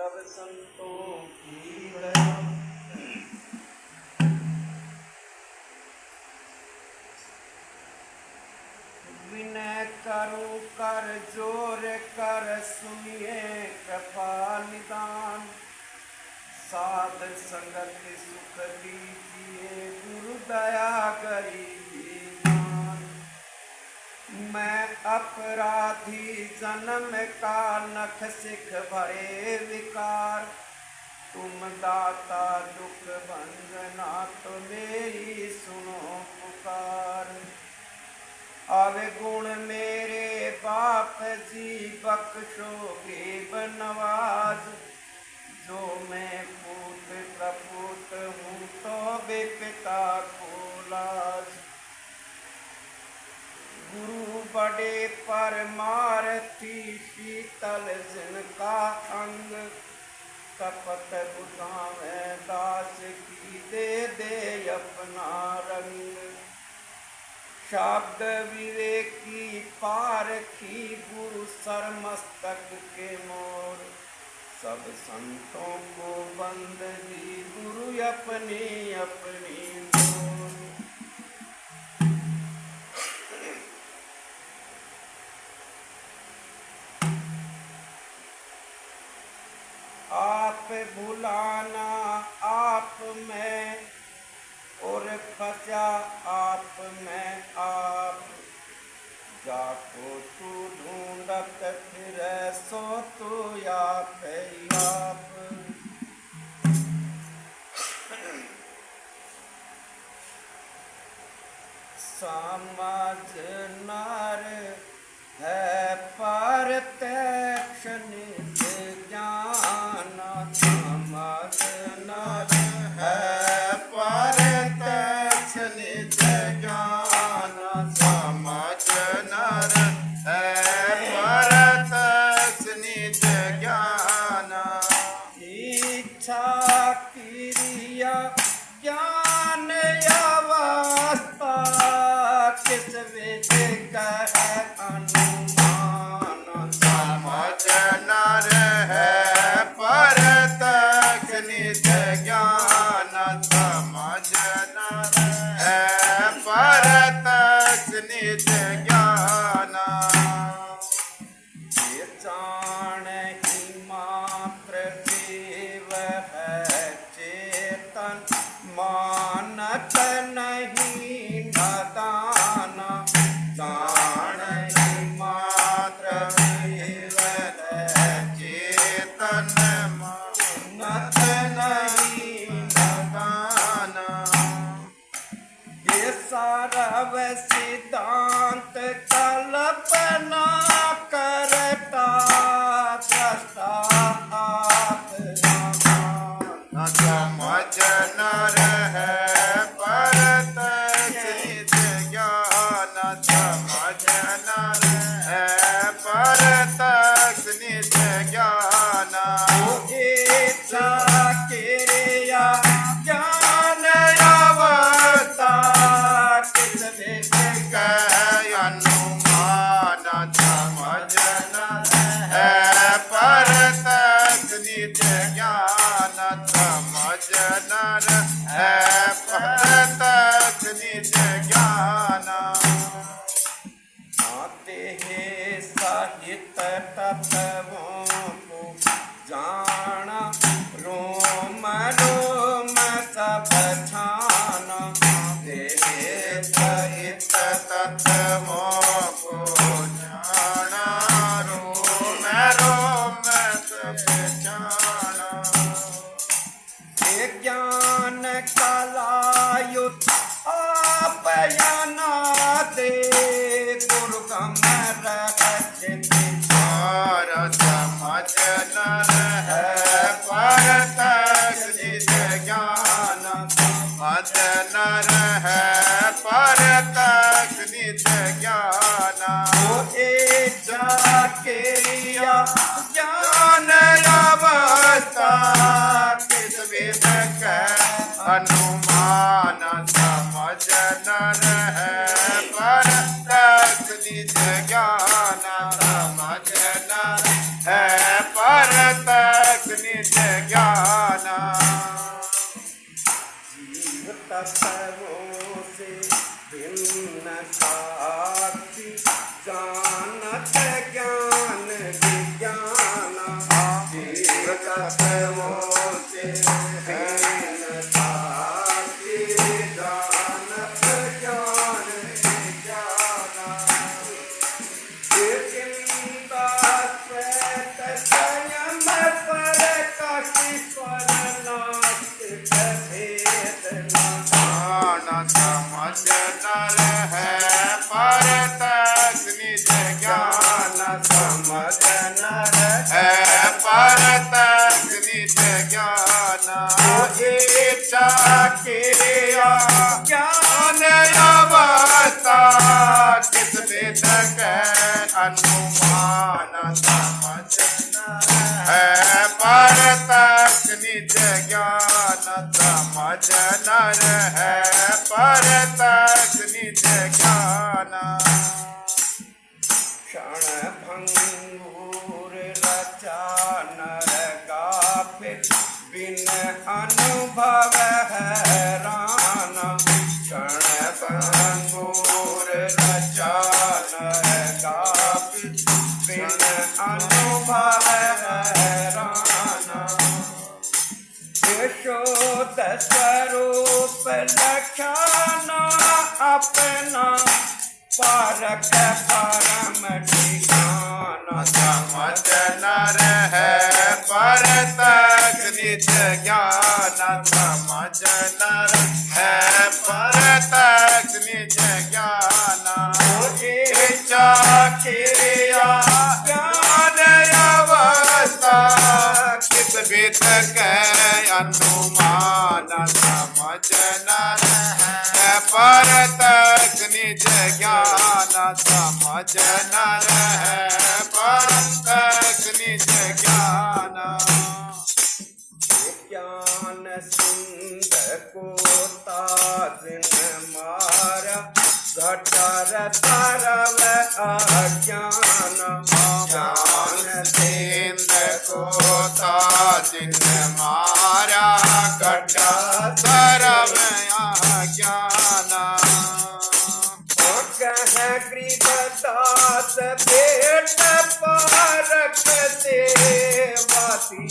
सब संतों की दया। विनय करो कर जोर कर सुनिए कृपा निदान। साध संगत सुख दीजिए गुरु दया गरीबी जान। मैं अपराधी जन्म का नख सिख भरे विकार। तुम दाता दुख भंजना तो मेरी सुनो पुकार। अवगुण मेरे बाप जी बख्शोगे बनवाज। जो मैं पूत प्रपूत हूँ तो बे पिता को लाज। गुरु बड़े परमार्थी शीतल जिनका अंग। कपट बुझावे दास की दे अपना रंग। शब्द विवेकी पारखी गुरु सरमस्तक के मोर। सब संतों को बंद ही गुरु अपनी अपनी मोर। आप भुलाना आप में और फंसा आप में आप। जाको तू ढूंढत फिर सो तू आप आप। समझ नर है प्रत्यक्ष निज ज्ञान। समझ नर है प्रत्यक्ष निज ज्ञान। समझ नर है प्रत्यक्ष निज ज्ञान। इच्छा क्रिया ज्ञान अवस्था किस विध कर अनुमान। समझ नर है प्रत्यक्ष निज ज्ञान। समझ नर है प्रत्यक्ष निज ज्ञान। ये जान ही मात्र जीव है चेतन। मानत नहीं नदान। जान ही मात्र जीव है चेतन। मानत नहीं नदान। ये सारव सिद्धांत कल्पना करता दृष्टा आप न। समझ नर है प्रत्यक्ष निज ज्ञान। समझ नर है प्रत्यक्ष निज ज्ञान। इच्छा क्रिया ज्ञान अवस्था किस विध कर अनुमान। समझ नर है प्रत्यक्ष निज ज्ञान। समझ नर है प्रत्यक्ष निज ज्ञान। आते हैं साहित्य तत्वों को जाना। रोम रोम सब छाना। तेरे साहित्य तत्वों को जाना। रोम रोम सब छाना। ज्ञान कलायुत आप ना दे दुर्गम रचित सार। समझ नर है प्रत्यक्ष निज ज्ञान। समझ नर है प्रत्यक्ष निज ज्ञान। इच्छा क्रिया ज्ञान अवस्था किस विध कर अनुमान। समझ नर है प्रत्यक्ष निज ज्ञान। समझ नर है प्रत्यक्ष निज निज ज्ञान जीव तत्वों से भिन्न साक्षी जानत ज्ञान विज्ञान जीव तत्वों से भिन्न साक्षी जानत ज्ञान विज्ञान चिंता श्वेत संयम पर काशी पर नास्तिक भेदना ज्ञान समझ नर है पर तक निज ज्ञान समझ नर है पर तक निज ज्ञान इच्छा क्रिया ज्ञान अवस्था किस भेद के अनुमान समझ है पर तक निज ज्ञान समझ नर है पर तक निज ज्ञान क्षण भंगुर रचा नर गाफिल बिन अनुभव हैरान क्षण भंगुर रचा नर गाफिल बिन अनुभव हैरान यशोद स्वरूप लक्षण अपना पारक परम ठिकाना समझ नर है पर तक निज ज्ञान समझ नर है पर तक निज ज्ञान इच्छा क्रिया ज्ञान अवस्था किस भेद के अनुमान समझ नर है पर तक निज ज्ञान समझ नर है पर तक निज ज्ञान ज्ञान सिंध को ताजिन मारा घटर तरव अज्ञान ज्ञान सिंध को ताजिन मारा घटा सरव ज्ञान कह कृपदास भेट पारक सेवाती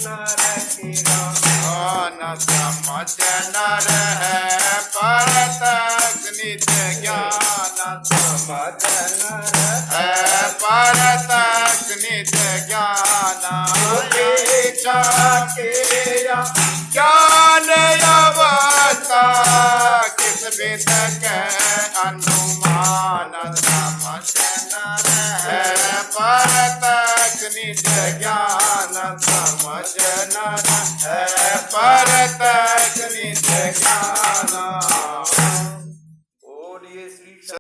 नर किरा ज्ञान समझ नर है पर तक निज ज्ञान समझ नर है पर तक निज ज्ञान इच्छा क्रिया ज्ञान अवस्था किस भेद के अनुमान समझ नर है पर तक निज ज्ञान समझ नर है